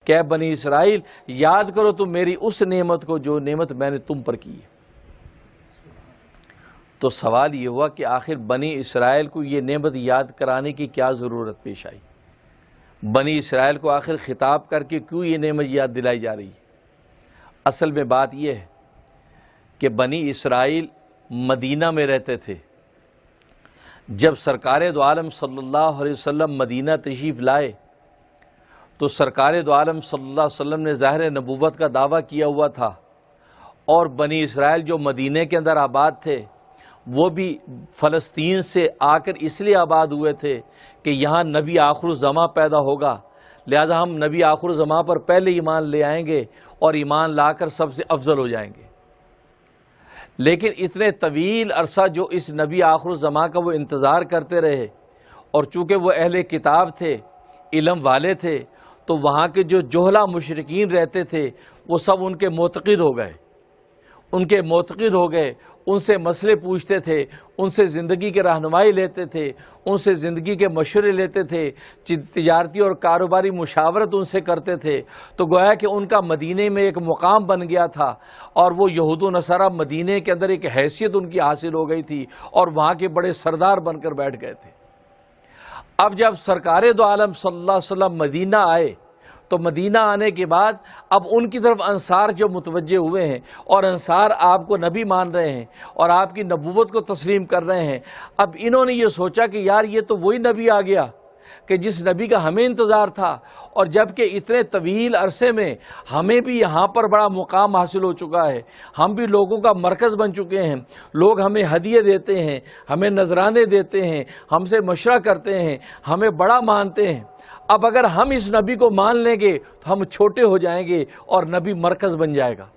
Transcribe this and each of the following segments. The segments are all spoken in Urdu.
کہ بنی اسرائیل یاد کرو تم میری اس نعمت کو جو نعمت میں نے تم پر کی ہے۔ تو سوال یہ ہوا کہ آخر بنی اسرائیل کو یہ نعمت یاد کرانے کی کیا ضرورت پیش آئی؟ بنی اسرائیل کو آخر خطاب کر کے کیوں یہ نعمت یاد دلائی جا رہی ہے؟ اصل میں بات یہ ہے کہ بنی اسرائیل مدینہ میں رہتے تھے۔ جب سرکار دو عالم صلی اللہ علیہ وسلم مدینہ تشریف لائے تو سرکار دو عالم صلی اللہ علیہ وسلم نے ظاہر نبوت کا دعویٰ کیا ہوا تھا، اور بنی اسرائیل جو مدینہ کے اندر آباد تھے وہ بھی فلسطین سے آ کر اس لیے آباد ہوئے تھے کہ یہاں نبی آخر الزماں پیدا ہوگا، لہذا ہم نبی آخر الزماں پر پہلے ایمان لے آئیں گے اور ایمان لا کر سب سے افضل ہو جائیں گے۔ لیکن اتنے طویل عرصہ جو اس نبی آخر الزماں کا وہ انتظار کرتے رہے، اور چونکہ وہ اہل کتاب تھے، علم والے تھے، تو وہاں کے جو جہلہ مشرکین رہتے تھے وہ سب ان کے معتقد ہو گئے، ان سے مسئلے پوچھتے تھے، ان سے زندگی کے رہنمائی لیتے تھے، ان سے زندگی کے مشورے لیتے تھے، تجارتی اور کاروباری مشاورت ان سے کرتے تھے۔ تو گویا کہ ان کا مدینے میں ایک مقام بن گیا تھا، اور وہ یہود و نصارہ مدینے کے اندر ایک حیثیت ان کی حاصل ہو گئی تھی، اور وہاں کے بڑے سردار بن کر بیٹھ گئے تھے۔ اب جب سرکار دو عالم صلی اللہ علیہ وسلم مدینہ آئے تو مدینہ آنے کے بعد اب ان کی طرف انصار جو متوجہ ہوئے ہیں، اور انصار آپ کو نبی مان رہے ہیں اور آپ کی نبوت کو تسلیم کر رہے ہیں، اب انہوں نے یہ سوچا کہ یار یہ تو وہی نبی آ گیا کہ جس نبی کا ہمیں انتظار تھا، اور جبکہ اتنے طویل عرصے میں ہمیں بھی یہاں پر بڑا مقام حاصل ہو چکا ہے، ہم بھی لوگوں کا مرکز بن چکے ہیں، لوگ ہمیں ہدیے دیتے ہیں، ہمیں نذرانے دیتے ہیں، ہم سے مشورہ کرتے ہیں، ہمیں بڑا مانتے ہیں۔ اب اگر ہم اس نبی کو مان لیں گے تو ہم چھوٹے ہو جائیں گے اور نبی مرکز بن جائے گا۔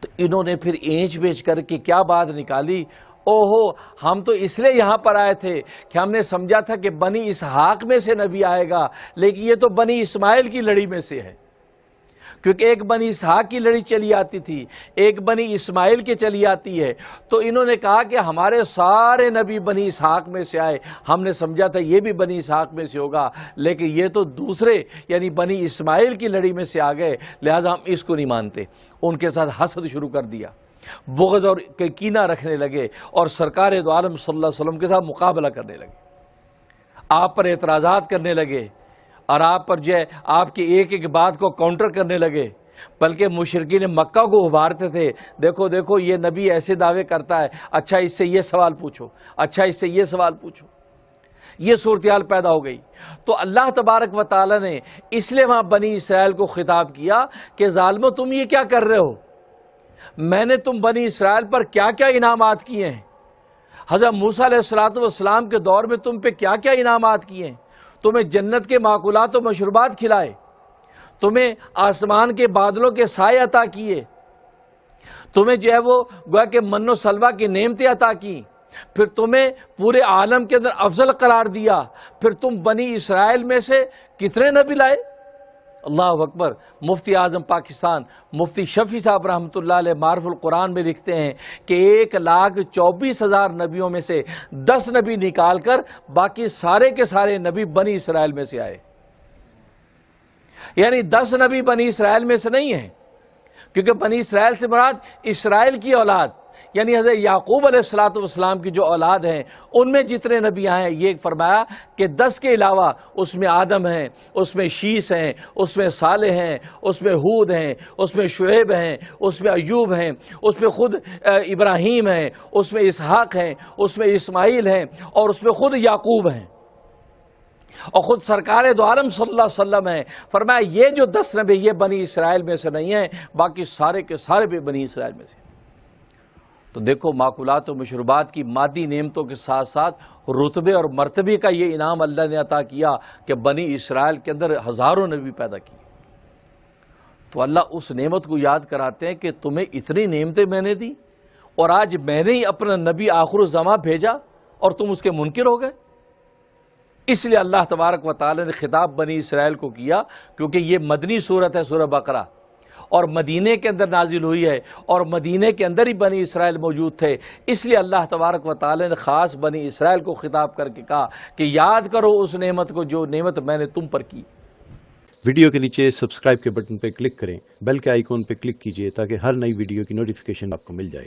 تو انہوں نے پھر اینچ بیچ کر کے کیا بات نکالی، اوہو ہم تو اس لیے یہاں پر آئے تھے کہ ہم نے سمجھا تھا کہ بنی اسحاق میں سے نبی آئے گا، لیکن یہ تو بنی اسماعیل کی لڑی میں سے ہے، کیونکہ ایک بنی اسحاق کی لڑی چلی آتی تھی، ایک بنی اسماعیل کی چلی آتی ہے۔ تو انہوں نے کہا کہ ہمارے سارے نبی بنی اسحاق میں سے آئے، ہم نے سمجھا تھا یہ بھی بنی اسحاق میں سے ہوگا، لیکن یہ تو دوسرے یعنی بنی اسماعیل کی لڑی میں سے آ گئے، لہذا ہم اس کو نہیں مانتے۔ ان کے ساتھ حسد شروع کر دیا، بغض اور کینہ رکھنے لگے، اور سرکار دو عالم صلی اللہ علیہ وسلم کے ساتھ مقابلہ کرنے لگے، آپ پر اعتراضات کرنے لگے، اور آپ پر جو ہے آپ کی ایک ایک بات کو کاؤنٹر کرنے لگے۔ بلکہ مشرکین مکہ کو ابھارتے تھے، دیکھو دیکھو یہ نبی ایسے دعوے کرتا ہے، اچھا اس سے یہ سوال پوچھو، اچھا اس سے یہ سوال پوچھو۔ یہ صورتحال پیدا ہو گئی۔ تو اللہ تبارک و تعالی نے اس لیے وہاں بنی اسرائیل کو خطاب کیا کہ ظالمو تم یہ کیا کر رہے ہو، میں نے تم بنی اسرائیل پر کیا کیا انعامات کیے ہیں، حضرت موسیٰ علیہ السلام کے دور میں تم پہ کیا کیا انعامات کیے ہیں، تمہیں جنت کے ماکولات و مشروبات کھلائے، تمہیں آسمان کے بادلوں کے سائے عطا کیے، تمہیں جو ہے وہ گویا کہ من و سلوہ کی نعمتیں عطا کی، پھر تمہیں پورے عالم کے اندر افضل قرار دیا، پھر تم بنی اسرائیل میں سے کتنے نبی لائے۔ اللہ اکبر۔ مفتی اعظم پاکستان مفتی شفیع صاحب رحمۃ اللہ علیہ معرف القرآن میں لکھتے ہیں کہ 1,24,000 نبیوں میں سے 10 نبی نکال کر باقی سارے کے سارے نبی بنی اسرائیل میں سے آئے، یعنی 10 نبی بنی اسرائیل میں سے نہیں ہیں، کیونکہ بنی اسرائیل سے مراد اسرائیل کی اولاد یعنی حضرت یعقوب علیہ السلام کی جو اولاد ہیں ان میں جتنے نبی آئے ہیں، یہ فرمایا کہ 10 کے علاوہ اس میں آدم ہیں، اس میں شیس ہیں، اس میں صالح ہیں، اس میں ہود ہیں، اس میں شعیب ہیں، اس میں ایوب ہیں، اس میں خود ابراہیم ہیں، اس میں اسحاق ہیں، اس میں اسماعیل ہیں، اور اس میں خود یعقوب ہیں، اور خود سرکار دو عالم صلی اللہ علیہ وسلم ہیں۔ فرمایا یہ جو 10 نبی یہ بنی اسرائیل میں سے نہیں ہیں، باقی سارے کے سارے بھی بنی اسرائیل میں سے۔ تو دیکھو ماکولات و مشروبات کی مادی نعمتوں کے ساتھ ساتھ رتبے اور مرتبے کا یہ انعام اللہ نے عطا کیا کہ بنی اسرائیل کے اندر ہزاروں نبی پیدا کیے۔ تو اللہ اس نعمت کو یاد کراتے ہیں کہ تمہیں اتنی نعمتیں میں نے دی، اور آج میں نے ہی اپنا نبی آخر الزماں بھیجا اور تم اس کے منکر ہو گئے۔ اس لیے اللہ تبارک و تعالی نے خطاب بنی اسرائیل کو کیا، کیونکہ یہ مدنی صورت ہے، سورہ بقرہ، اور مدینے کے اندر نازل ہوئی ہے، اور مدینے کے اندر ہی بنی اسرائیل موجود تھے، اس لیے اللہ تبارک و تعالی نے خاص بنی اسرائیل کو خطاب کر کے کہا کہ یاد کرو اس نعمت کو جو نعمت میں نے تم پر کی۔ ویڈیو کے نیچے سبسکرائب کے بٹن پہ کلک کریں، بیل کے آئیکن پہ کلک کیجئے تاکہ ہر نئی ویڈیو کی نوٹیفیکیشن آپ کو مل جائے۔